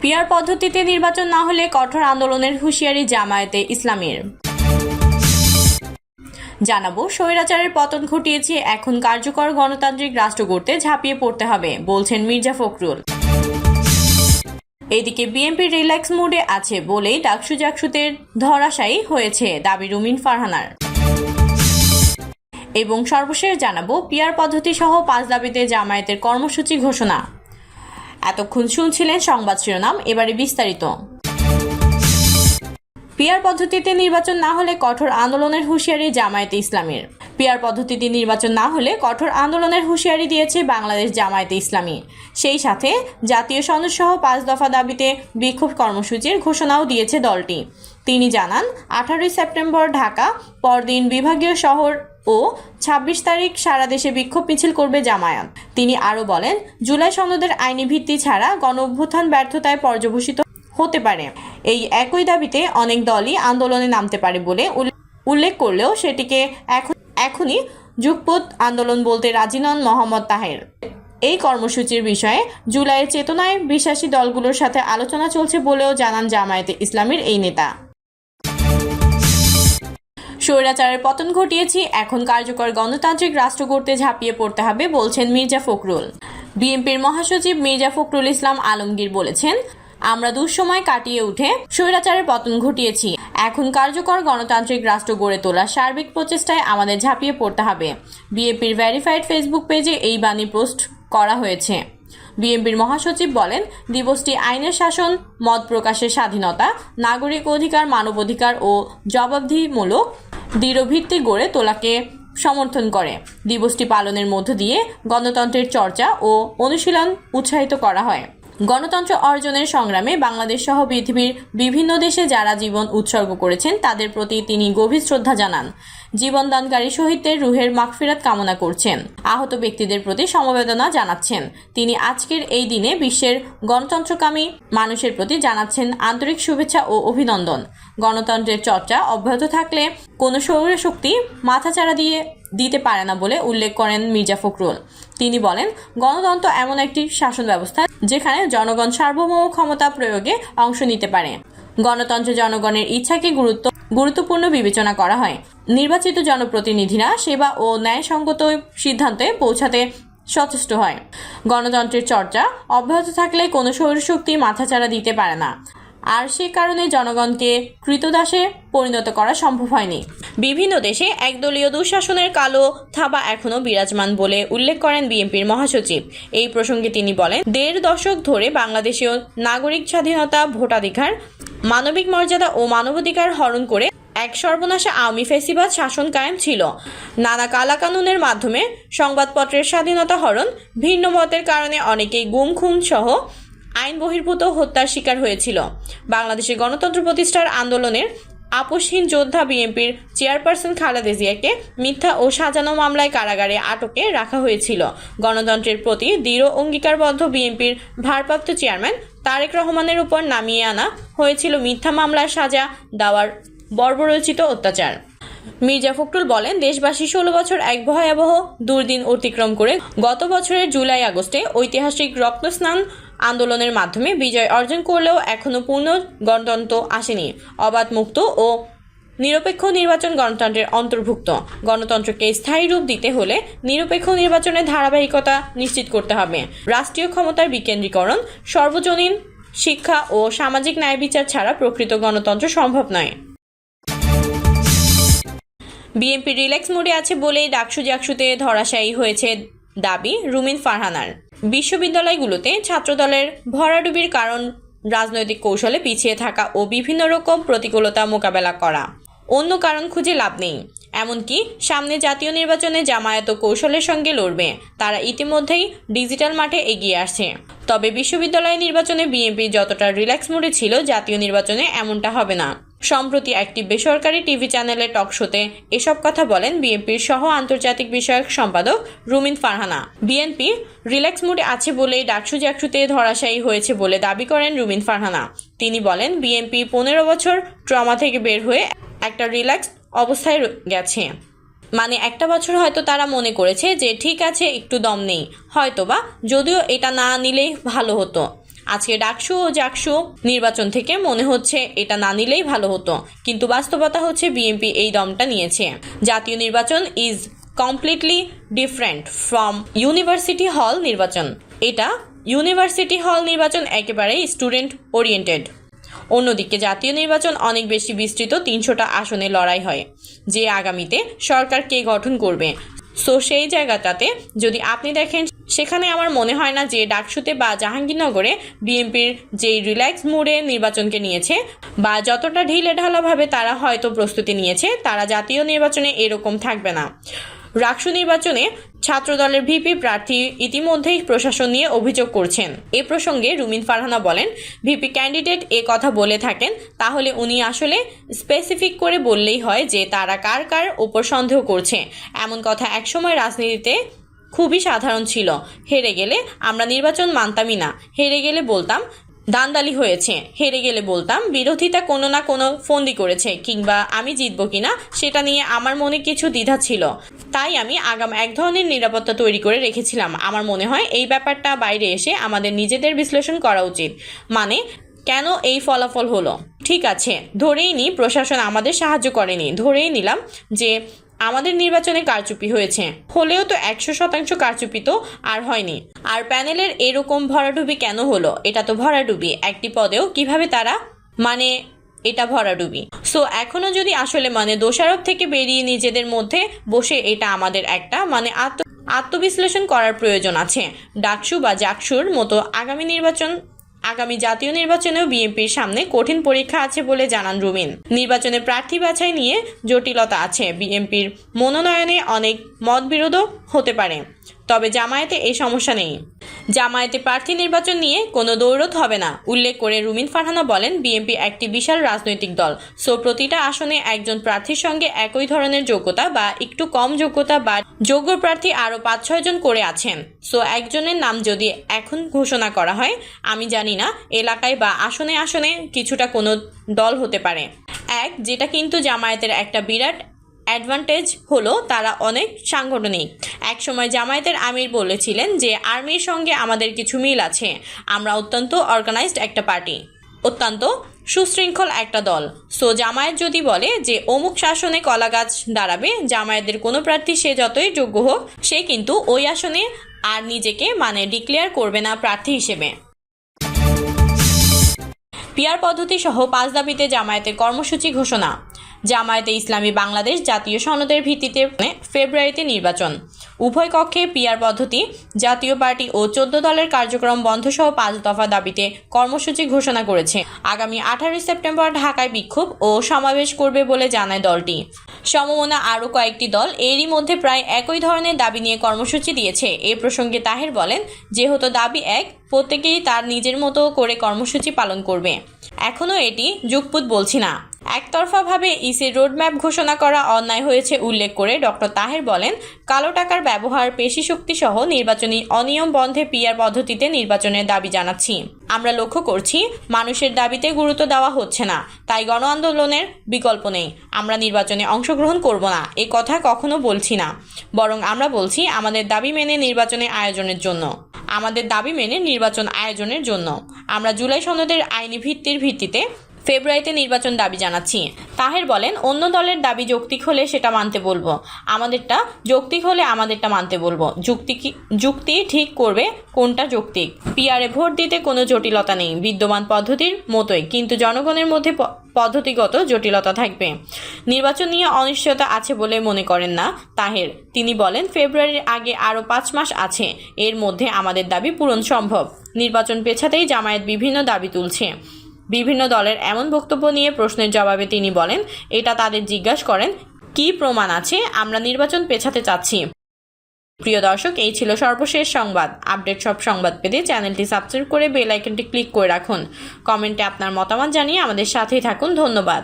PR পদ্ধতিতে নির্বাচন না হলে কঠোর আন্দোলনের হুঁশিয়ারি জামায়াতে ইসলামীর। জানাবো, স্বৈরাচারের পতন ঘটিয়েছে, এখন কার্যকর গণতান্ত্রিক রাষ্ট্র গড়তে ঝাঁপিয়ে পড়তে হবে বলছেন মির্জা ফখরুল। এদিকে বিএনপি রিল্যাক্স মুডে আছে বলেই ডাকসু জাকসুদের ধরাশায়ী হয়েছে দাবি রুমিন ফারহানার। এবং সর্বশেষ জানাবো, পিআর পদ্ধতি সহ 5 দাবিতে জামায়াতের কর্মসূচি ঘোষণা। এতক্ষণ শুনছিলেন সংবাদ শিরোনাম, এবারে বিস্তারিত। পিআর পদ্ধতিতে নির্বাচন না হলে কঠোর আন্দোলনের হুঁশিয়ারি জামায়াতে ইসলামীর। পিআর পদ্ধতিতে নির্বাচন না হলে কঠোর আন্দোলনের হুঁশিয়ারি দিয়েছে বাংলাদেশ জামায়াতে ইসলামী। সেই সাথে জাতীয় সনদ সহ 5 দফা দাবিতে বিক্ষোভ কর্মসূচির ঘোষণাও দিয়েছে দলটি। তিনি জানান, 18 সেপ্টেম্বর ঢাকা, পরদিন বিভাগীয় শহর ও 26 তারিখ সারা দেশে বিক্ষোভ মিছিল করবে জামায়াত। তিনি আরও বলেন, জুলাই সনদের আইনি ভিত্তি ছাড়া গণ অভ্যুত্থান ব্যর্থতায় পর্যবসিত হতে পারে। এই একই দাবিতে অনেক দলই আন্দোলনে নামতে পারে বলে উল্লেখ করলেও সেটিকে এখনই যুগপৎ আন্দোলন বলতে রাজি নন মোহাম্মদ তাহের। এই কর্মসূচির বিষয়ে জুলাইয়ের চেতনায় বিশ্বাসী দলগুলোর সাথে আলোচনা চলছে বলেও জানান জামায়াতে ইসলামীর এই নেতা। স্বৈরাচারের পতন ঘটিয়েছি, এখন কার্যকর গণতান্ত্রিক রাষ্ট্র গড়তে ঝাঁপিয়ে পড়তে হবে বলছেন মির্জা ফখরুল। বিএনপির মহাসচিব মির্জা ফখরুল ইসলাম আলমগীর বলেছেন, আমরা দুঃসময় কাটিয়ে উঠে স্বৈরাচারের পতন ঘটিয়েছি, এখন কার্যকর গণতান্ত্রিক রাষ্ট্র গড়ে তোলার সার্বিক প্রচেষ্টায় আমাদের ঝাঁপিয়ে পড়তে হবে। বিএনপির ভেরিফাইড ফেসবুক পেজে এই বাণী পোস্ট করা হয়েছে। বিএনপির মহাসচিব বলেন, দিবসটি আইনের শাসন, মত প্রকাশের স্বাধীনতা, নাগরিক অধিকার, মানবাধিকার ও জবাবদিহিমূলক দৃঢ় ভিত্তি গড়ে তোলাকে সমর্থন করে। দিবসটি পালনের মধ্য দিয়ে গণতন্ত্রের চর্চা ও অনুশীলন উৎসাহিত করা হয়। গণতন্ত্র অর্জনের সংগ্রামে বাংলাদেশ সহ পৃথিবীর বিভিন্ন দেশে যারা জীবন উৎসর্গ করেছেন তাদের প্রতি তিনি গভীর শ্রদ্ধা জানান। জীবনদানকারী শহীদদের রুহের মাগফিরাত কামনা করছেন। আহত ব্যক্তিদের প্রতি সমবেদনা জানাচ্ছেন। তিনি আজকের এই দিনে বিশ্বের গণতন্ত্রকামী মানুষের প্রতি জানাচ্ছেন আন্তরিক শুভেচ্ছা ও অভিনন্দন। গণতন্ত্রের চর্চা অব্যাহত থাকলে কোনো শক্তি মাথাচাড়া দিতে পারে না বলে উল্লেখ করেন মির্জা ফখরুল। তিনি বলেন, গণতন্ত্র এমন একটি শাসন ব্যবস্থা যেখানে জনগণ সার্বভৌম ক্ষমতা প্রয়োগে অংশ নিতে পারে। গণতন্ত্রে জনগণের ইচ্ছাকে গুরুত্বপূর্ণ বিবেচনা করা হয়। নির্বাচিত জনপ্রতিনিধিরা সেবা ও ন্যায়সঙ্গত সিদ্ধান্তে পৌঁছাতে সচেষ্ট হয়। গণতন্ত্রের চর্চা অব্যাহত থাকলে কোনো শক্তি মাথাচাড়া দিতে পারে না, আর সে কারণে জনগণকে কৃতদাসে পরিণত করা সম্ভব হয়নি। বিভিন্ন দেশে একদলীয় দুঃশাসনের কালো থাবা এখনও বিরাজমান বলে উল্লেখ করেন বিএনপির মহাসচিব। এই প্রসঙ্গে তিনি বলেন, 1.5 দশক ধরে বাংলাদেশীয় নাগরিক স্বাধীনতা, ভোটাধিকার, মানবিক মর্যাদা ও মানবাধিকার হরণ করে এক সর্বনাশা আওয়ামী ফ্যাসিবাদ শাসন কায়েম ছিল। নানা কালাকানুনের মাধ্যমে সংবাদপত্রের স্বাধীনতা হরণ, ভিন্ন মতের কারণে অনেকেই গুম খুন সহ আইন বহির্ভূত হত্যার শিকার হয়েছিল। বাংলাদেশের গণতন্ত্র প্রতিষ্ঠার আন্দোলনের আপোষহীন যোদ্ধা বিএনপির চেয়ারপারসন খালেদা জিয়াকে মিথ্যা ও সাজানো মামলায় কারাগারে আটকে রাখা হয়েছিল। গণতন্ত্রের প্রতি দৃঢ় অঙ্গীকারবদ্ধ বিএনপির ভারপ্রাপ্ত চেয়ারম্যান তারেক রহমানের উপর নামিয়ে আনা হয়েছিল মিথ্যা মামলার সাজা দেওয়ার বর্বরোচিত অত্যাচার। মির্জা ফখরুল বলেন, দেশবাসী 16 বছর এক ভয়াবহ দুর্দিন অতিক্রম করে গত বছরের জুলাই আগস্টে ঐতিহাসিক রক্তস্নান আন্দোলনের মাধ্যমে বিজয় অর্জন করলেও এখনও পূর্ণ গণতন্ত্র আসেনি। অবাধ, মুক্ত ও নিরপেক্ষ নির্বাচন গণতন্ত্রের অন্তর্ভুক্ত। গণতন্ত্রকে স্থায়ী রূপ দিতে হলে নিরপেক্ষ নির্বাচনের ধারাবাহিকতা নিশ্চিত করতে হবে। রাষ্ট্রীয় ক্ষমতার বিকেন্দ্রীকরণ, সর্বজনীন শিক্ষা ও সামাজিক ন্যায় বিচার ছাড়া প্রকৃত গণতন্ত্র সম্ভব নয়। বিএনপি রিল্যাক্স মুডে আছে বলেই ডাকসু জাকসুতে ধরাশায়ী হয়েছে দাবি রুমিন ফারহানার। বিশ্ববিদ্যালয়গুলোতে ছাত্রদলের ভরাডুবির কারণ রাজনৈতিক কৌশলে পিছিয়ে থাকা ও বিভিন্ন রকম প্রতিকূলতা মোকাবেলা করা। অন্য কারণ খুঁজে লাভ নেই। এমনকি সামনে জাতীয় নির্বাচনে জামায়াত কৌশলের সঙ্গে লড়বে। তারা ইতিমধ্যেই ডিজিটাল মাঠে এগিয়ে আসছে। তবে বিশ্ববিদ্যালয় নির্বাচনে বিএনপি যতটা রিল্যাক্স মুডে ছিল, জাতীয় নির্বাচনে এমনটা হবে না। সম্প্রতি একটি বেসরকারি টিভি চ্যানেলের টক শোতে এসব কথা বলেন বিএনপির সহ আন্তর্জাতিক বিষয়ক সম্পাদক রুমিন ফারহানা। বিএনপি রিল্যাক্স মুডে আছে বলেই ডাকসু জাকসুতে ধরাশায়ী হয়েছে বলে দাবি করেন রুমিন ফারহানা। তিনি বলেন, বিএনপি 15 বছর ট্রমা থেকে বের হয়ে একটা রিল্যাক্স অবস্থায় গেছে। মানে একটা বছর হয়তো তারা মনে করেছে যে ঠিক আছে, একটু দম নেই হয়তোবা, যদিও এটা না নিলেই ভালো হতো। আজকে ডাকসু ও জাকসু নির্বাচন থেকে মনে হচ্ছে এটা না নিলেই ভালো হতো, কিন্তু বাস্তবতা হচ্ছে বিএনপি এই দমটা নিয়েছে। জাতীয় নির্বাচন is completely different from university হল নির্বাচন। এটা ইউনিভার্সিটি হল নির্বাচন একেবারেই স্টুডেন্ট ওরিয়েন্টেড। অন্যদিকে জাতীয় নির্বাচন অনেক বেশি বিস্তৃত, 300টা আসনে লড়াই হয় যে আগামীতে সরকার কে গঠন করবে। সো সেই জায়গাটাতে যদি আপনি দেখেন, সেখানে আমার মনে হয় না যে ডাকসুতে বা জাহাঙ্গীরনগরে বিএনপির যেই রিল্যাক্স মুডে নির্বাচনকে নিয়েছে বা যতটা ঢিলে ঢালাভাবে তারা হয়তো প্রস্তুতি নিয়েছে, তারা জাতীয় নির্বাচনে এরকম থাকবে না। ডাকসু নির্বাচনে ছাত্রদলের ভিপি প্রার্থী ইতিমধ্যেই প্রশাসন নিয়ে অভিযোগ করছেন। এ প্রসঙ্গে রুমিন ফারহানা বলেন, ভিপি ক্যান্ডিডেট এ কথা বলে থাকেন তাহলে উনি আসলে স্পেসিফিক করে বললেই হয় যে তারা কার কার ওপর সন্দেহ করছে। এমন কথা একসময় রাজনীতিতে খুবই সাধারণ ছিল। হেরে গেলে আমরা নির্বাচন মানতামই না, হেরে গেলে বলতাম দান্দালি হয়েছে, হেরে গেলে বলতাম বিরোধিতা কোনো না কোনো ফন্দি করেছে, কিংবা আমি জিতবো কিনা সেটা নিয়ে আমার মনে কিছু দ্বিধা ছিল, তাই আমি আগাম এক ধরনের নিরাপত্তা তৈরি করে রেখেছিলাম। আমার মনে হয় এই ব্যাপারটা বাইরে এসে আমাদের নিজেদের বিশ্লেষণ করা উচিত। মানে কেন এই ফলাফল হলো? ঠিক আছে, ধরেই নি প্রশাসন আমাদের সাহায্য করেনি, ধরেই নিলাম যে আমাদের নির্বাচনে কারচুপি হয়েছে, হলেও তো 100% কারচুপি তো আর হয়নি। আর প্যানেলের এরকম ভরাডুবি কেন হলো? এটা তো ভরাডুবি, একটি পদেও কিভাবে তারা এটা ভরাডুবি। সো এখনো যদি আসলে দোষারোপ থেকে বেরিয়ে নিজেদের মধ্যে বসে এটা আমাদের একটা আত্মবিশ্লেষণ করার প্রয়োজন আছে। ডাকসু বা জাকসুর মতো আগামী জাতীয় নির্বাচনেও বিএনপির সামনে কঠিন পরীক্ষা আছে বলে জানান রুমিন। নির্বাচনে প্রার্থী বাছাই নিয়ে জটিলতা আছে, বিএনপির মনোনয়নে অনেক মতবিরোধও হতে পারে, তবে জামায়াতে এই সমস্যা নেই। জামায়াতে প্রার্থী নির্বাচন নিয়ে কোনো দৌড়ত হবে না উল্লেখ করে রুমিন ফারহানা বলেন, বিএনপি একটি বিশাল রাজনৈতিক দল। সো প্রতিটা আসনে একজন প্রার্থীর সঙ্গে একই ধরনের যোগ্যতা বা একটু কম যোগ্যতা বা যোগ্য প্রার্থী আরও 5-6 জন করে আছেন। সো একজনের নাম যদি এখন ঘোষণা করা হয়, আমি জানি না এলাকায় বা আসনে আসনে কিছুটা কোনো দল হতে পারে। যেটা কিন্তু জামায়াতের একটা বিরাট অ্যাডভান্টেজ হলো তারা অনেক সাংগঠনিক। একসময় জামায়াতের আমির বলেছিলেন যে আর্মির সঙ্গে আমাদের কিছু মিল আছে, আমরা অত্যন্ত অর্গানাইজড একটা পার্টি, অত্যন্ত সুশৃঙ্খল একটা দল। সো জামায়াত যদি বলে যে অমুক শাসনে কলা গাছ দাঁড়াবে, জামায়াতের কোনো প্রার্থী সে যতই যোগ্য হোক, সে কিন্তু ওই আসনে আর নিজেকে ডিক্লেয়ার করবে না প্রার্থী হিসেবে। পিআর পদ্ধতি সহ 5 দাবিতে জামায়াতের কর্মসূচি ঘোষণা। জামায়াতে ইসলামী বাংলাদেশ জাতীয় সনদের ভিত্তিতে ফেব্রুয়ারিতে নির্বাচন। উভয় কক্ষে পিআর পদ্ধতি, জাতীয় পার্টি ও 14 দলের কার্যক্রম বন্ধ সহ 5 দফা দাবিতে কর্মসূচি ঘোষণা করেছে। আগামী 18 সেপ্টেম্বর ঢাকায় বিক্ষোভ ও সমাবেশ করবে বলে জানায় দলটি। সমমনা আরও কয়েকটি দল এরই মধ্যে প্রায় একই ধরনের দাবি নিয়ে কর্মসূচি দিয়েছে। এ প্রসঙ্গে তাহের বলেন, যেহেতু দাবি এক, প্রত্যেকেই তার নিজের মতো করে কর্মসূচি পালন করবে। এখনও এটি যুগপুত বলছি না। একতরফাভাবে ইসির রোডম্যাপ ঘোষণা করা অন্যায় হয়েছে উল্লেখ করে ডক্টর তাহের বলেন, কালো টাকার ব্যবহার, পেশি শক্তি সহ নির্বাচনী অনিয়ম বন্ধে পিআর পদ্ধতিতে নির্বাচনের দাবি জানাচ্ছি। আমরা লক্ষ্য করছি মানুষের দাবিতে গুরুত্ব দেওয়া হচ্ছে না, তাই গণ আন্দোলনের বিকল্প নেই। আমরা নির্বাচনে অংশগ্রহণ করব না এ কথা কখনো বলছি না, বরং আমরা বলছি আমাদের দাবি মেনে নির্বাচন আয়োজনের জন্য। আমরা জুলাই সনদের আইনি ভিত্তিতে ফেব্রুয়ারিতে নির্বাচন দাবি জানাচ্ছি। তাহের বলেন, অন্য দলের দাবি যৌক্তিক হলে সেটা মানতে বলবো, আমাদেরটা যৌক্তিক হলে আমাদেরটা মানতে বলবো। যুক্তি ঠিক করবে কোনটা যৌক্তিক। পিআরে ভোট দিতে কোনো জটিলতা নেই, বিদ্যমান পদ্ধতির মতোই, কিন্তু জনগণের মধ্যে পদ্ধতিগত জটিলতা থাকবে। নির্বাচন নিয়ে অনিশ্চয়তা আছে বলে মনে করেন না তাহের। তিনি বলেন, ফেব্রুয়ারির আগে আরও 5 মাস আছে, এর মধ্যে আমাদের দাবি পূরণ সম্ভব। নির্বাচন পেছাতেই জামায়াত বিভিন্ন দাবি তুলছে। বিভিন্ন দলের এমন বক্তব্য নিয়ে প্রশ্নের জবাবে তিনি বলেন, এটা তাদের জিজ্ঞাসা করেন কি প্রমাণ আছে আমরা নির্বাচন পেছাতে চাচ্ছি। প্রিয় দর্শক, এই ছিল সর্বশেষ সংবাদ। আপডেট সব সংবাদ পেতে চ্যানেলটি সাবস্ক্রাইব করে বেল আইকনটি ক্লিক করে রাখুন। কমেন্টে আপনার মতামত জানিয়ে আমাদের সাথেই থাকুন। ধন্যবাদ।